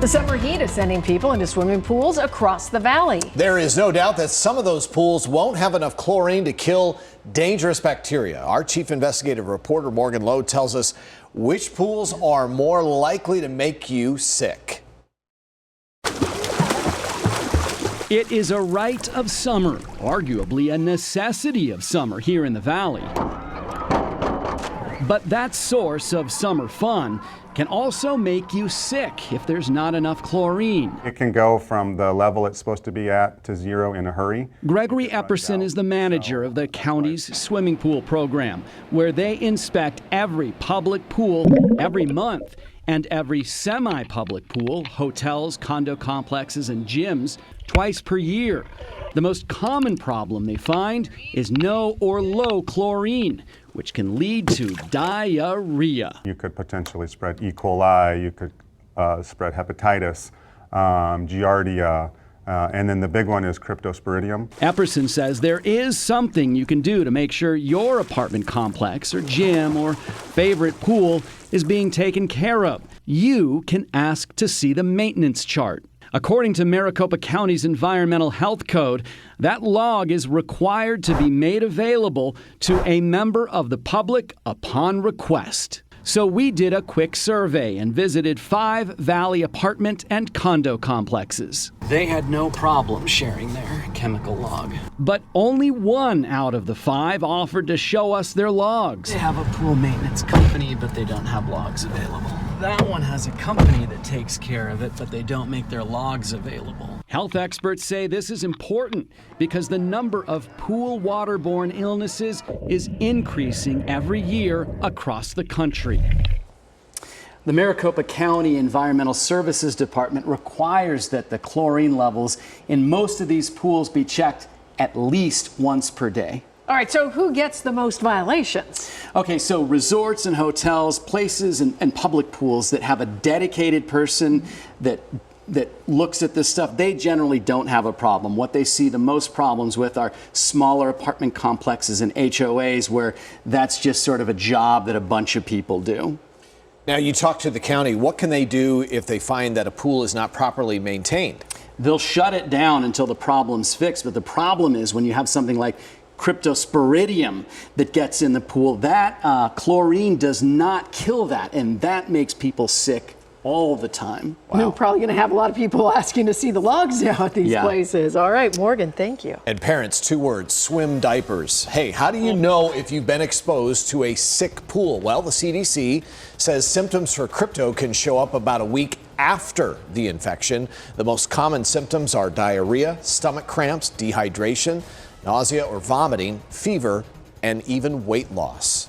The summer heat is sending people into swimming pools across the valley. There is no doubt that some of those pools won't have enough chlorine to kill dangerous bacteria. Our chief investigative reporter Morgan Lowe tells us which pools are more likely to make you sick. It is a rite of summer, arguably a necessity of summer here in the valley. But that source of summer fun can also make you sick if there's not enough chlorine. It can go from the level it's supposed to be at to zero in a hurry. Gregory Epperson is the manager of the county's swimming pool program, where they inspect every public pool every month and every semi-public pool, hotels, condo complexes, and gyms twice per year. The most common problem they find is no or low chlorine, which can lead to diarrhea. You could potentially spread E. coli, you could spread hepatitis, giardia, and then the big one is cryptosporidium. Epperson says there is something you can do to make sure your apartment complex or gym or favorite pool is being taken care of. You can ask to see the maintenance chart. According to Maricopa County's Environmental Health Code, that log is required to be made available to a member of the public upon request. So we did a quick survey and visited 5 Valley apartment and condo complexes. They had no problem sharing their chemical log. But only 1 out of the 5 offered to show us their logs. They have a pool maintenance company, but they don't have logs available. That one has a company that takes care of it, but they don't make their logs available. Health experts say this is important because the number of pool waterborne illnesses is increasing every year across the country. The Maricopa County Environmental Services Department requires that the chlorine levels in most of these pools be checked at least once per day. All right, so who gets the most violations? Okay, so resorts and hotels, places and public pools that have a dedicated person that looks at this stuff, they generally don't have a problem. What they see the most problems with are smaller apartment complexes and HOAs where that's just sort of a job that a bunch of people do. Now, you talk to the county. What can they do if they find that a pool is not properly maintained? They'll shut it down until the problem's fixed. But the problem is when you have something like cryptosporidium that gets in the pool, that chlorine does not kill that, and that makes people sick all the time. Wow. We're probably going to have a lot of people asking to see the logs now at these places. All right, Morgan, thank you. And parents, 2 words, swim diapers. Hey, how do you know if you've been exposed to a sick pool? Well, the CDC says symptoms for crypto can show up about a week after the infection. The most common symptoms are diarrhea, stomach cramps, dehydration, nausea or vomiting, fever, and even weight loss.